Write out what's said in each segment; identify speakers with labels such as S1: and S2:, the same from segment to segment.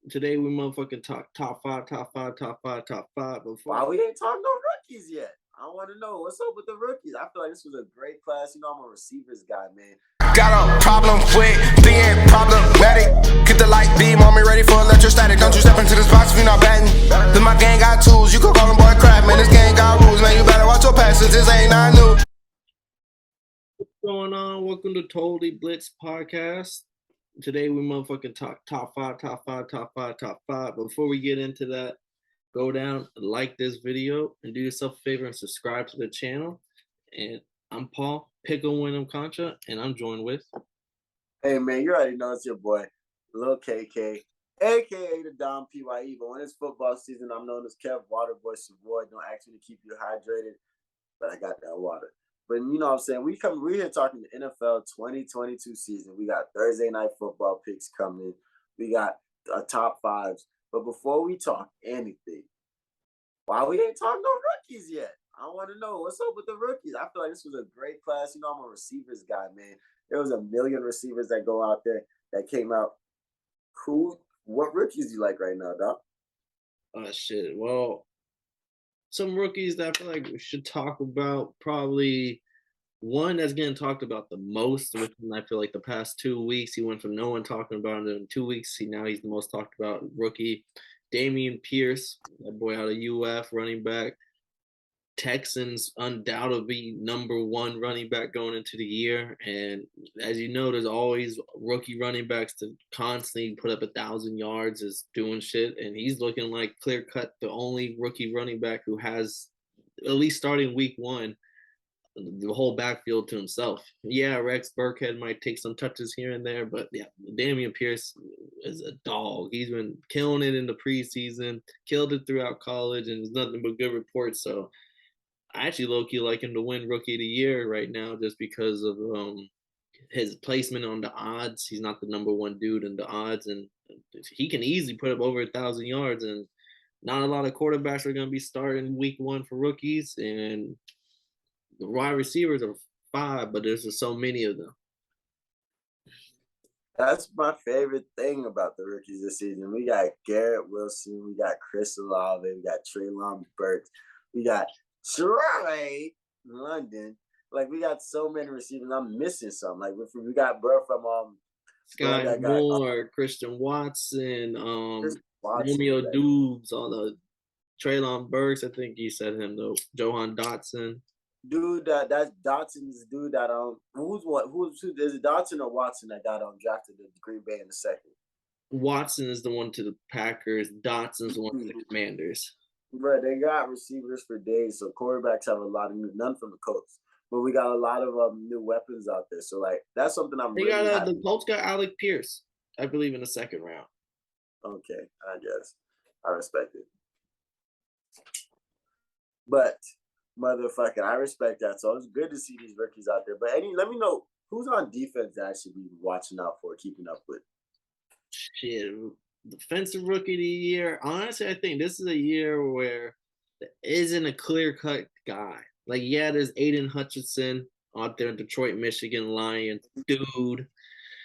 S1: Today we motherfucking talk top five.
S2: Wow, we ain't talking no rookies yet. I want to know what's up with the rookies. I feel like this was a great class. You know, I'm a receivers guy, man.
S3: Got a problem with being problematic. Get the light beam on me, ready for electrostatic. Don't you step into this box if you're not batting. Then my gang got tools, you can call them boy crap, man. This gang got rules, man. You better watch your passes, this ain't not new.
S1: What's going on? Welcome to Totally Blitz Podcast. Today we motherfucking talk top five. Before we get into that, go down, like this video, and do yourself a favor and subscribe to the channel. And I'm Paul Pickle Wyndham Contra, and I'm joined with.
S2: Hey man, you already know it's your boy, Lil KK, aka the Dom PYE. But when it's football season, I'm known as Kev Waterboy Savoy. Don't ask me to keep you hydrated, but I got that water. But you know what I'm saying? We're here talking the NFL 2022 season. We got Thursday night football picks coming. We got top fives. But before we talk anything, why we ain't talking no rookies yet? I want to know what's up with the rookies. I feel like this was a great class. You know, I'm a receivers guy, man. There was a million receivers that go out there that came out. What rookies do you like right now, Doc?
S1: Shit. Well, some rookies that I feel like we should talk about. Probably one that's getting talked about the most, which I feel like the past 2 weeks he went from no one talking about it in 2 weeks. Now he's the most talked about rookie. Damien Pierce, that boy out of UF, running back. Texans undoubtedly number one running back going into the year. And as you know, there's always rookie running backs to constantly put up 1,000 yards is doing shit. And he's looking like clear cut the only rookie running back who has, at least starting week one, the whole backfield to himself. Yeah, Rex Burkhead might take some touches here and there, but yeah, Damien Pierce is a dog. He's been killing it in the preseason, killed it throughout college, and there's nothing but good reports. So I actually low-key like him to win Rookie of the Year right now just because of his placement on the odds. He's not the number one dude in the odds, and he can easily put up over 1,000 yards, and not a lot of quarterbacks are going to be starting week one for rookies, and the wide receivers are 5, but there's just so many of them.
S2: That's my favorite thing about the rookies this season. We got Garrett Wilson, we got Chris Olave, we got Treylon Burks, we got Troy London. Like, we got so many receivers. I'm missing some. Like, we got bro from
S1: Sky Moore, Christian Watson, Romeo Dubes, all the Treylon Burks. I think you said him though. Johan Dotson.
S2: Dude, that's Dotson's dude that who's is it Dotson or Watson that got drafted to Green Bay in the second?
S1: Watson is the one to the Packers. Dotson's the one to the Commanders.
S2: Bro, they got receivers for days, so quarterbacks have a lot of none from the Colts, but we got a lot of new weapons out there. So like that's something I'm.
S1: The Colts got Alec Pierce, I believe, in the second round.
S2: Okay, I guess I respect it, but motherfucking, I respect that. So it's good to see these rookies out there. But let me know who's on defense that I should be watching out for, keeping up with.
S1: Shit. Defensive Rookie of the Year. Honestly, I think this is a year where there isn't a clear-cut guy. Like, yeah, there's Aiden Hutchinson out there in Detroit, Michigan, Lions. Dude.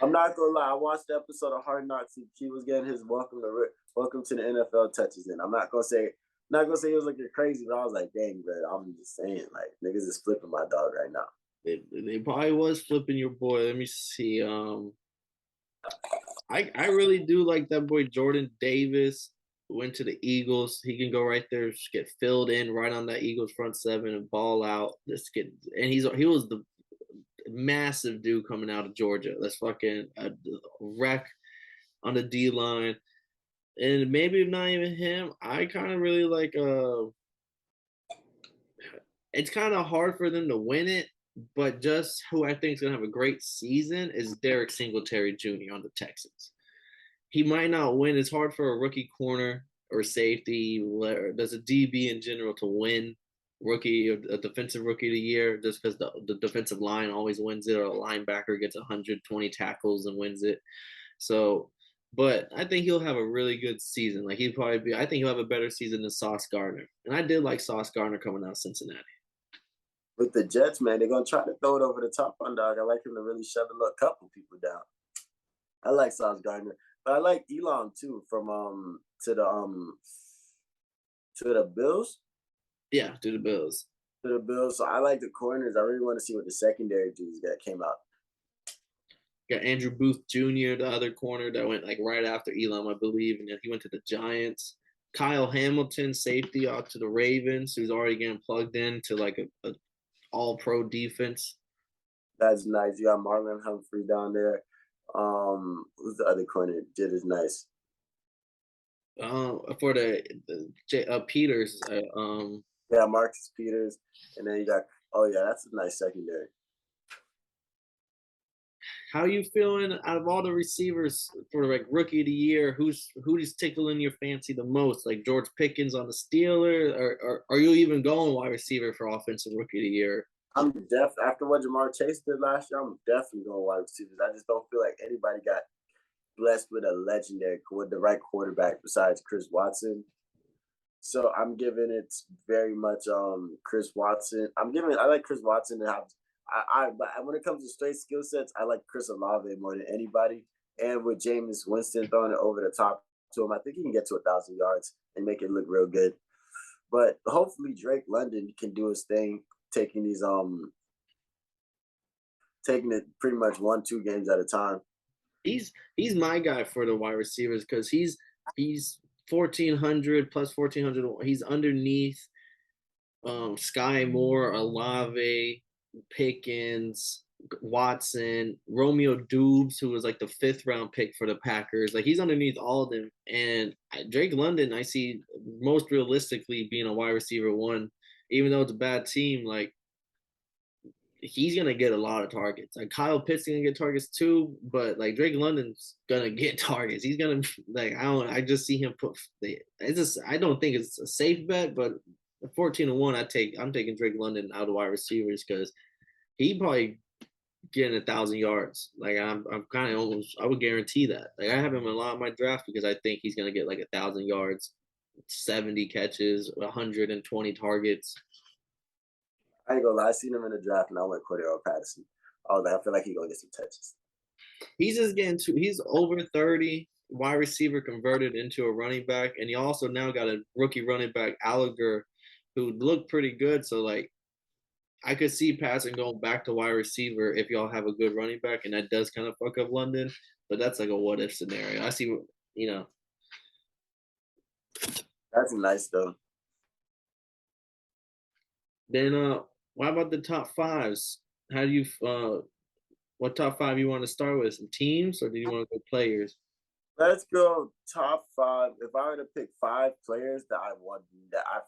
S2: I'm not gonna lie. I watched the episode of Hard Knocks. He was getting his welcome to the NFL touches in. I'm not gonna say he was looking crazy, but I was like, dang, bro. I'm just saying, like, niggas is flipping my dog right now.
S1: They probably was flipping your boy. Let me see. I really do like that boy Jordan Davis. Went to the Eagles. He can go right there, just get filled in right on that Eagles front seven and ball out. He was the massive dude coming out of Georgia. That's fucking a wreck on the D line. And maybe not even him. I kind of really like. It's kind of hard for them to win it. But just who I think is going to have a great season is Derek Singletary Jr. on the Texans. He might not win. It's hard for a rookie corner or safety. There's a DB in general to win a defensive rookie of the year just because the defensive line always wins it, or a linebacker gets 120 tackles and wins it. So, but I think he'll have a really good season. Like I think he'll have a better season than Sauce Gardner. And I did like Sauce Gardner coming out of Cincinnati.
S2: With the Jets, man, they're going to try to throw it over the top on dog. I like him to really shut a couple people down. I like Sauce Gardner. But I like Elon too from to the Bills.
S1: Yeah, to the Bills.
S2: To the Bills. So I like the corners. I really want to see what the secondary dudes that came out.
S1: Got Andrew Booth Jr., the other corner that went like right after Elam, I believe, and then he went to the Giants. Kyle Hamilton, safety, out to the Ravens, who's already getting plugged into like a all-pro defense.
S2: That's nice. You got Marlon Humphrey down there. Who's the other corner? Did is nice.
S1: For the Peters,
S2: Yeah, Marcus Peters, and then you got. Oh yeah, that's a nice secondary.
S1: how you feeling out of all the receivers for like rookie of the year? Who's tickling your fancy the most? Like George Pickens on the Steelers, or are you even going wide receiver for offensive rookie of the year?
S2: I'm after what Jamar Chase did last year. I'm definitely going wide receivers. I just don't feel like anybody got blessed with a legendary with the right quarterback besides Chris Watson. So I'm giving it very much Chris Watson. I like Chris Watson to have but when it comes to straight skill sets, I like Chris Olave more than anybody. And with Jameis Winston throwing it over the top to him, I think he can get to 1,000 yards and make it look real good. But hopefully Drake London can do his thing, taking it pretty much 1-2 games at a time.
S1: He's my guy for the wide receivers because he's 1,400 plus 1,400. He's underneath Sky Moore, Olave, Pickens, Watson, Romeo Dubes, who was like the 5th round pick for the Packers. Like he's underneath all of them. And Drake London, I see most realistically being a wide receiver 1, even though it's a bad team. Like he's gonna get a lot of targets. Like Kyle Pitts gonna get targets too, but like Drake London's gonna get targets. He's gonna like I just see him put. It's just I don't think it's a safe bet, but 14-1, I'm taking Drake London out of wide receivers because he probably getting 1,000 yards. Like I'm kind of almost I would guarantee that. Like I have him in a lot of my draft because I think he's gonna get like 1,000 yards, 70 catches, 120 targets.
S2: I ain't gonna lie, I seen him in the draft and I went Cordero Patterson. I feel like he's gonna get some touches.
S1: He's just getting he's over 30, wide receiver converted into a running back, and he also now got a rookie running back, Gallagher, who looked pretty good. So like I could see Patterson going back to wide receiver if y'all have a good running back, and that does kind of fuck up London. But that's like a what if scenario. I see,
S2: That's nice though.
S1: Then what about the top fives? How do you what top 5 you want to start with? Some teams or do you want to go players?
S2: Let's go top 5. If I were to pick 5 players that I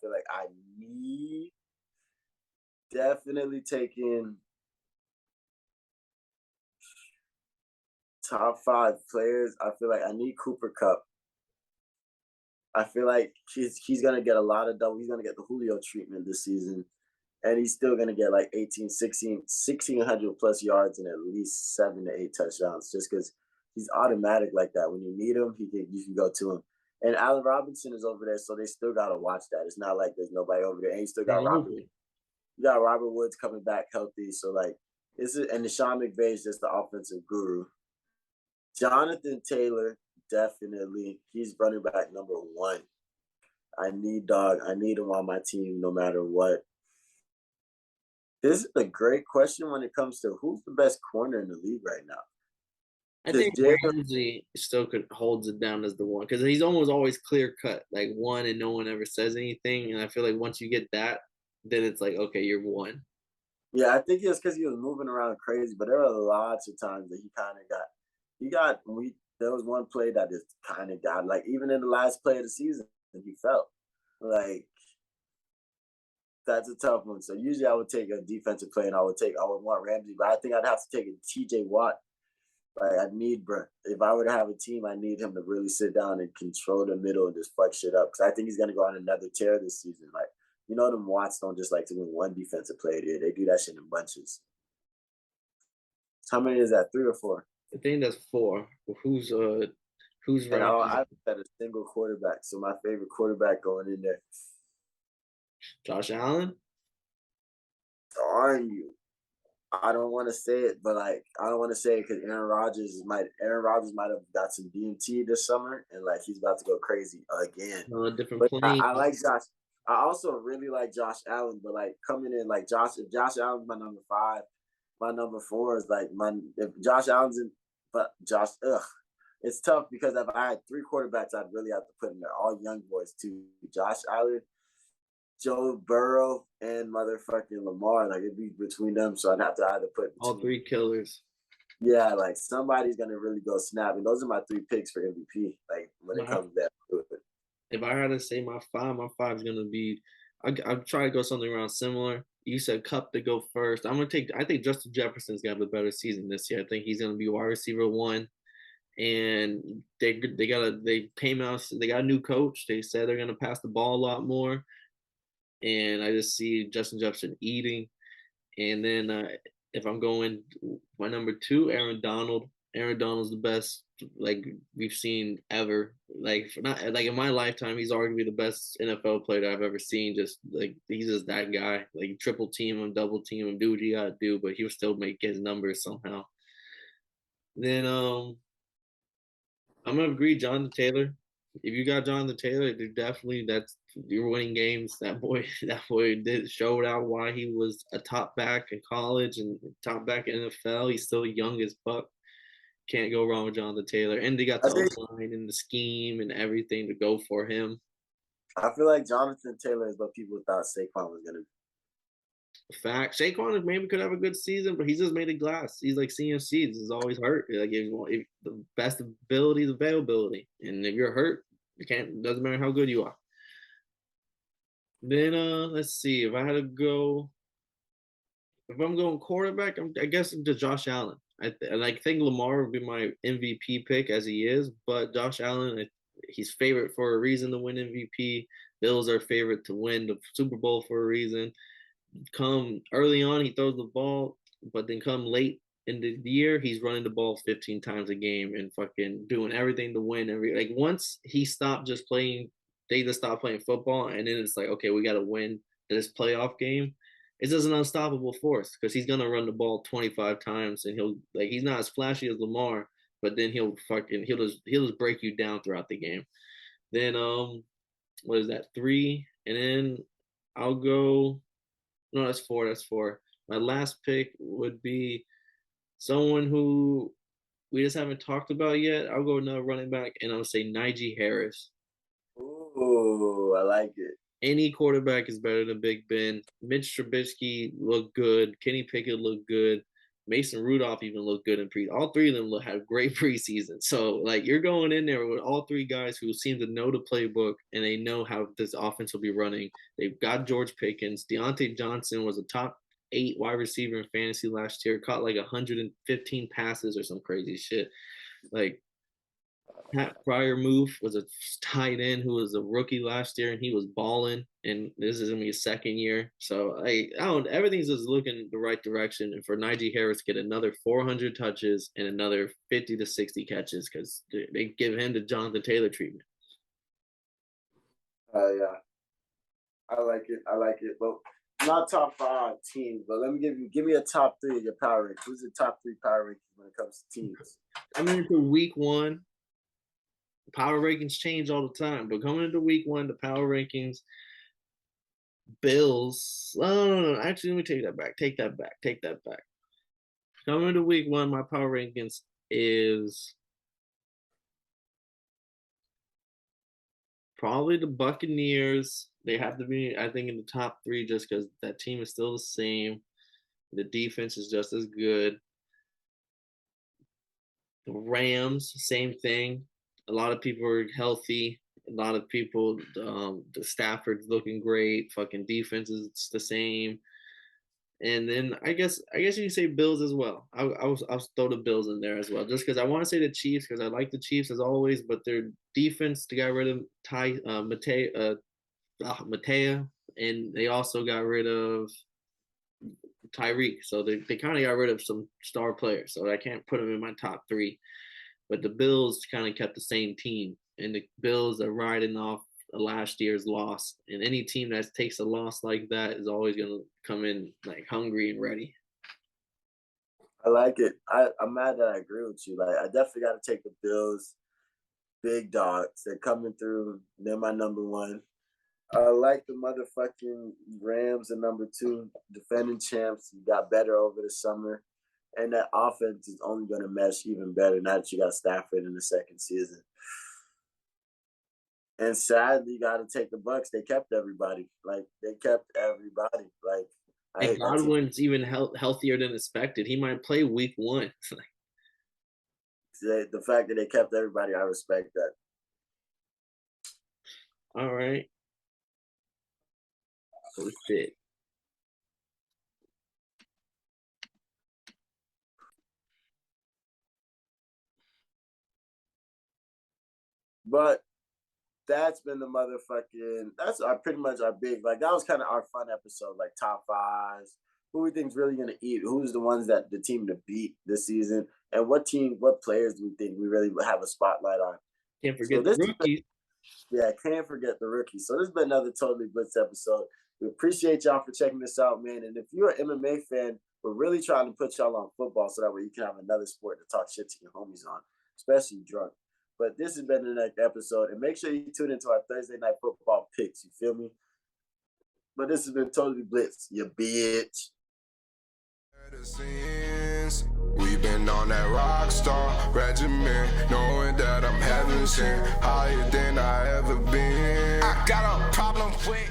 S2: feel like I need, definitely taking top 5 players. I feel like I need Cooper Kupp. I feel like he's gonna get a lot of double. He's gonna get the Julio treatment this season. And he's still going to get like 1,600 plus yards and at least 7 to 8 touchdowns just because he's automatic like that. When you need him, you can go to him. And Allen Robinson is over there, so they still got to watch that. It's not like there's nobody over there. And you still got You got Robert Woods coming back healthy. So, like, and Sean McVay is just the offensive guru. Jonathan Taylor, definitely. He's running back number 1. I need him on my team no matter what. This is a great question when it comes to who's the best corner in the league right now.
S1: I think Ramsey still holds it down as the one because he's almost always clear cut, like 1, and no one ever says anything. And I feel like once you get that, then it's like, okay, you're 1.
S2: Yeah, I think it's because he was moving around crazy, but there were lots of times that he kind of there was one play that just kind of got, like, even in the last play of the season, he felt like, that's a tough one. So usually I would take a defensive play and I would want Ramsey, but I think I'd have to take a TJ Watt. Like if I were to have a team, I need him to really sit down and control the middle and just fuck shit up. Because I think he's gonna go on another tear this season. Like, them Watts don't just like to win one defensive player. They do that shit in bunches. How many is that? 3 or 4?
S1: I think that's 4. Who's right?
S2: I've got a single quarterback. So my favorite quarterback going in there.
S1: Josh Allen?
S2: Darn you. I don't want to say it, but like I don't want to say it because Aaron Rodgers might have got some DMT this summer, and like he's about to go crazy again.
S1: On a different
S2: But
S1: plane.
S2: I like Josh. I also really like Josh Allen, but like coming in like if Josh Allen's my number 5, my number 4 is like if Josh Allen's in, but Josh, it's tough because if I had 3 quarterbacks, I'd really have to put in there all young boys too. Josh Allen, Joe Burrow, and motherfucking Lamar. Like it'd be between them, so I'd have to either put
S1: All 3 killers.
S2: Yeah, like somebody's gonna really go snap, and those are my 3 picks for MVP. Like when it comes to that.
S1: If I had to say my 5 is gonna be. I'm trying to go something around similar. You said Cup to go first. I think Justin Jefferson's gonna have a better season this year. I think he's gonna be wide receiver 1. And they came out. They got a new coach. They said they're gonna pass the ball a lot more. And I just see Justin Jefferson eating. And then if I'm going my number 2, Aaron Donald. Aaron Donald's the best like we've seen ever. Like not like in my lifetime, he's arguably the best NFL player that I've ever seen. Just like he's just that guy. Like triple team him, double team him, do what you gotta do, but he'll still make his numbers somehow. Then I'm gonna agree, Jonathan Taylor. If you got Jonathan Taylor, you're winning games. That boy showed out why he was a top back in college and top back in NFL. He's still young as fuck. Can't go wrong with Jonathan Taylor. And they got the line and the scheme and everything to go for him.
S2: I feel like Jonathan Taylor is what people thought Saquon was gonna be.
S1: Fact. Saquon maybe could have a good season, but he's just made of glass. He's like CMC. This is always hurt. Like if the best ability is availability, and if you're hurt, doesn't matter how good you are. Then let's see. If I'm going quarterback, I guess to Josh Allen. I think Lamar would be my MVP pick as he is, but Josh Allen, he's favorite for a reason to win MVP. Bills are favorite to win the Super Bowl for a reason. Come early on, he throws the ball, but then come late in the year, he's running the ball 15 times a game and fucking doing everything to win. Once he stopped just playing, they just stopped playing football, and then it's like, okay, we got to win this playoff game. It's just an unstoppable force because he's gonna run the ball 25 times, and he's not as flashy as Lamar, but then he'll just break you down throughout the game. Then what is that, 3? And then I'll go. No, that's 4. That's 4. My last pick would be someone who we just haven't talked about yet. I'll go another running back, and I'll say Nigey Harris.
S2: Ooh, I like it.
S1: Any quarterback is better than Big Ben. Mitch Trubisky looked good. Kenny Pickett looked good. Mason Rudolph even looked good in all 3 of them had great preseason. So, like, you're going in there with all 3 guys who seem to know the playbook and they know how this offense will be running. They've got George Pickens. Deontay Johnson was a top 8 wide receiver in fantasy last year. Caught like 115 passes or some crazy shit. Like, Pat Fryermuth was a tight end who was a rookie last year, and he was balling. And this is gonna be his 2nd year, so everything's just looking the right direction. And for Nigel Harris, get another 400 touches and another 50 to 60 catches because they give him the Jonathan Taylor treatment.
S2: Yeah, I like it. But not top 5 teams, but let me give me a top 3 of your power rank. Who's the top 3 power rankings when it comes to teams?
S1: Coming into week 1. Power rankings change all the time, but coming into week 1, the power rankings, Bills. No. Actually, let me take that back. Coming into week 1, my power rankings is probably the Buccaneers. They have to be, I think, in the top 3 just because that team is still the same. The defense is just as good. The Rams, same thing. A lot of people are healthy. A lot of people, the Stafford's looking great. Fucking defense is the same. And then I guess you can say Bills as well. I'll throw the Bills in there as well, just because I want to say the Chiefs because I like the Chiefs as always, but their defense, they got rid of Matea, and they also got rid of Tyreek. So they kind of got rid of some star players. So I can't put them in my top 3. But the Bills kind of kept the same team, and the Bills are riding off last year's loss. And any team that takes a loss like that is always going to come in like hungry and ready.
S2: I like it. I'm mad that I agree with you. Like, I definitely got to take the Bills, big dogs. They're coming through. They're my number one. I like the motherfucking Rams at number two, defending champs. You got better over the summer. And that offense is only going to mesh even better now that you got Stafford in the second season. And sadly, you got to take the Bucks. They kept everybody. Like, they kept everybody. Like, I
S1: And
S2: hate that team.
S1: Godwin's even healthier than expected. He might play week 1.
S2: The fact that they kept everybody, I respect that.
S1: All right. Oh, shit.
S2: But that's been the motherfucking, that's pretty much our big, like, that was kind of our fun episode, like top fives, who we think's really going to eat, who's the ones that the team to beat this season, and what players do we think we really have a spotlight on.
S1: Can't forget the rookies.
S2: Yeah, can't forget the rookies. So this has been another Totally Blitz episode. We appreciate y'all for checking this out, man. And if you're an MMA fan, we're really trying to put y'all on football so that way you can have another sport to talk shit to your homies on, especially drunk. But this has been the next episode. And make sure you tune into our Thursday night football picks. You feel me? But this has been Totally Blitz, you bitch.
S3: We've been on that rock star regimen, knowing that I'm heaven sent, higher than I ever been. I got a problem with